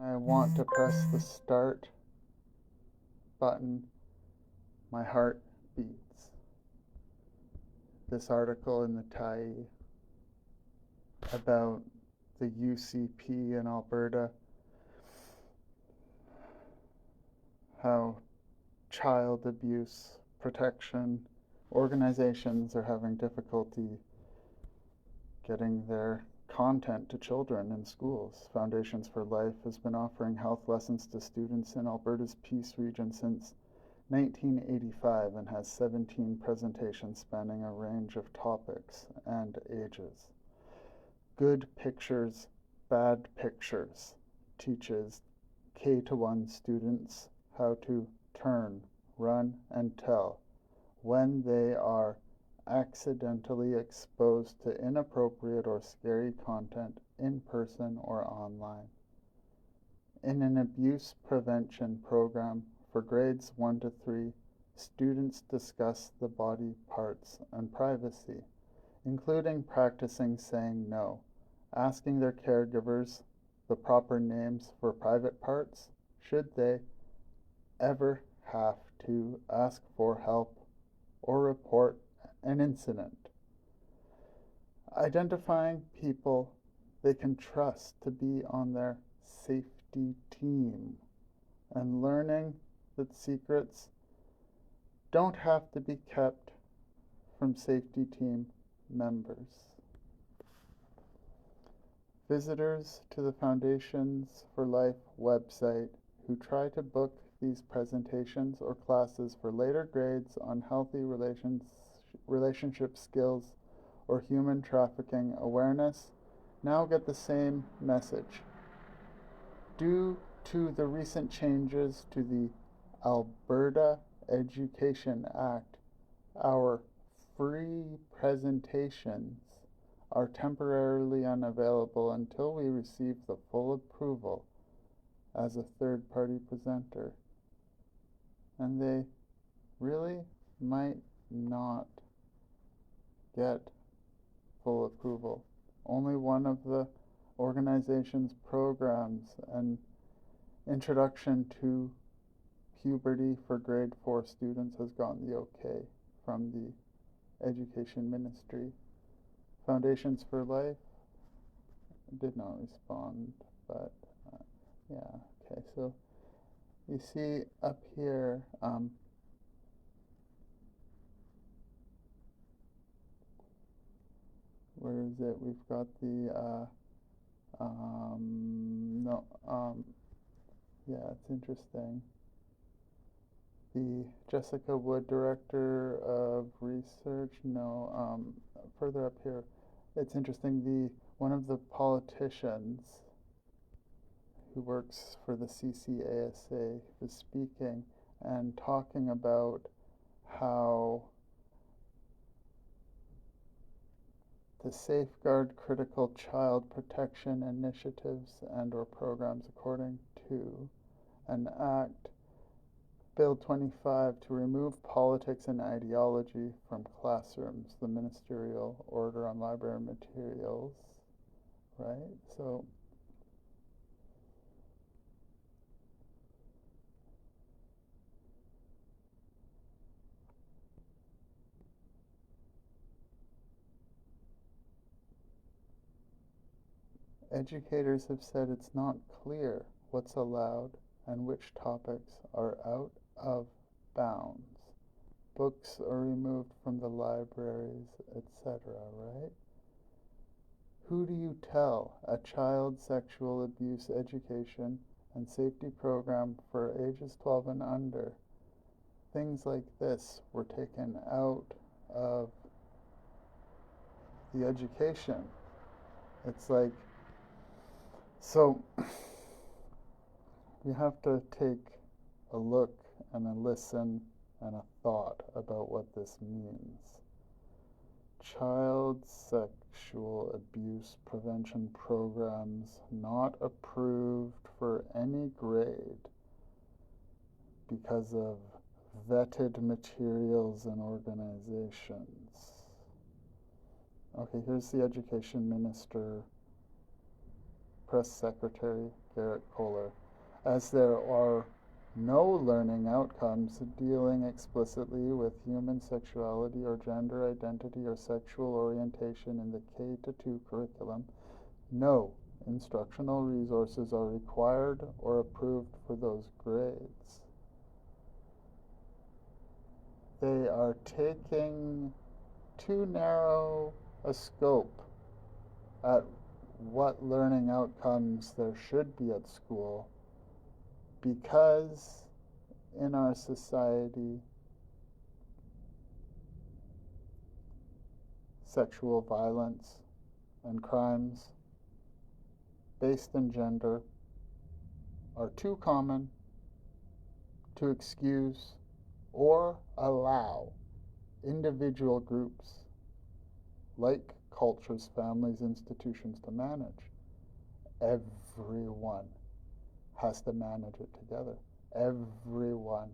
I want to press the start button, my heart beats. This article in the Tyee about the UCP in Alberta, how child abuse protection organizations are having difficulty getting their content to children in schools. Foundations for Life has been offering health lessons to students in Alberta's Peace region since 1985 and has 17 presentations spanning a range of topics and ages. Good Pictures, Bad Pictures teaches K-1 students how to turn, run, and tell when they are accidentally exposed to inappropriate or scary content in person or online. In an abuse prevention program for grades 1 to 3, students discuss the body parts and privacy, including practicing saying no, asking their caregivers the proper names for private parts, should they ever have to ask for help or report an incident. Identifying people they can trust to be on their safety team, and learning that secrets don't have to be kept from safety team members. Visitors to the Foundations for Life website who try to book these presentations or classes for later grades on healthy relationship skills or human trafficking awareness now get the same message. Due to the recent changes to the Alberta Education Act, our free presentations are temporarily unavailable until we receive the full approval as a third-party presenter. And they really might not get full approval. Only one of the organization's programs, an introduction to puberty for grade 4 students, has gotten the okay from the Education Ministry. Foundations for Life did not respond, but yeah, okay, so you see up here, where is it? We've got the, yeah, it's interesting. The Jessica Wood, Director of Research, further up here, it's interesting, one of the politicians who works for the CCASA was speaking and talking about how the Safeguard Critical Child Protection Initiatives and or programs according to an Act, Bill 25, to remove politics and ideology from classrooms, the Ministerial Order on Library Materials, right? So educators have said it's not clear what's allowed and which topics are out of bounds. Books are removed from the libraries, etc., right? Who do you tell a child sexual abuse education and safety program for ages 12 and under? Things like this were taken out of the education. It's like, so you have to take a look and a listen and a thought about what this means. Child sexual abuse prevention programs not approved for any grade because of vetted materials and organizations. Okay, here's the Education Minister, Press Secretary Garrett Kohler, as there are no learning outcomes dealing explicitly with human sexuality or gender identity or sexual orientation in the K-2 curriculum, no instructional resources are required or approved for those grades. They are taking too narrow a scope at what learning outcomes there should be at school, because in our society sexual violence and crimes based in gender are too common to excuse or allow individual groups like cultures, families, institutions to manage. Everyone has to manage it together. Everyone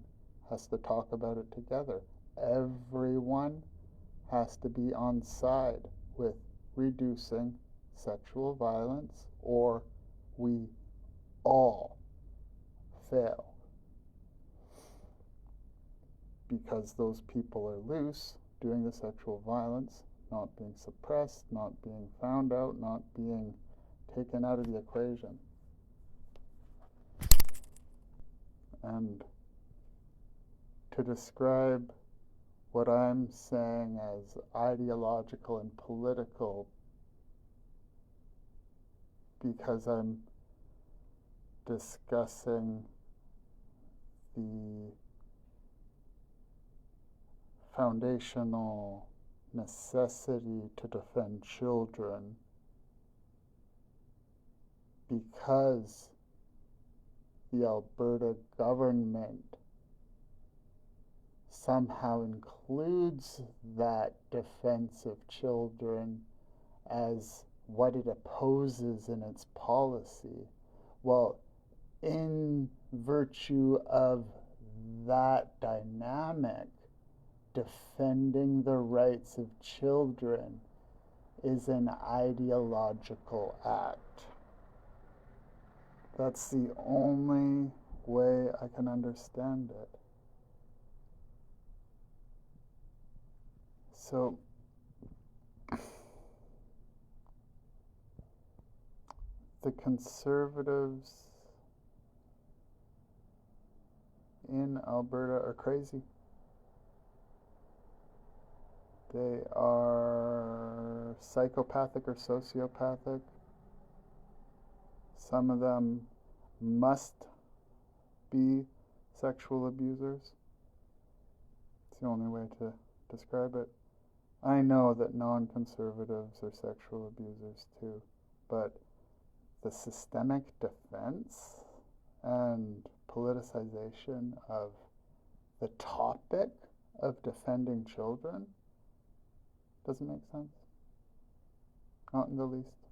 has to talk about it together. Everyone has to be on side with reducing sexual violence, or we all fail. Because those people are loose doing the sexual violence, not being suppressed, not being found out, not being taken out of the equation. And to describe what I'm saying as ideological and political, because I'm discussing the foundational necessity to defend children, because the Alberta government somehow includes that defense of children as what it opposes in its policy. Well, in virtue of that dynamic, defending the rights of children is an ideological act. That's the only way I can understand it. So, the conservatives in Alberta are crazy. They are psychopathic or sociopathic. Some of them must be sexual abusers. It's the only way to describe it. I know that non-conservatives are sexual abusers too, but the systemic defense and politicization of the topic of defending children doesn't make sense. Not in the least.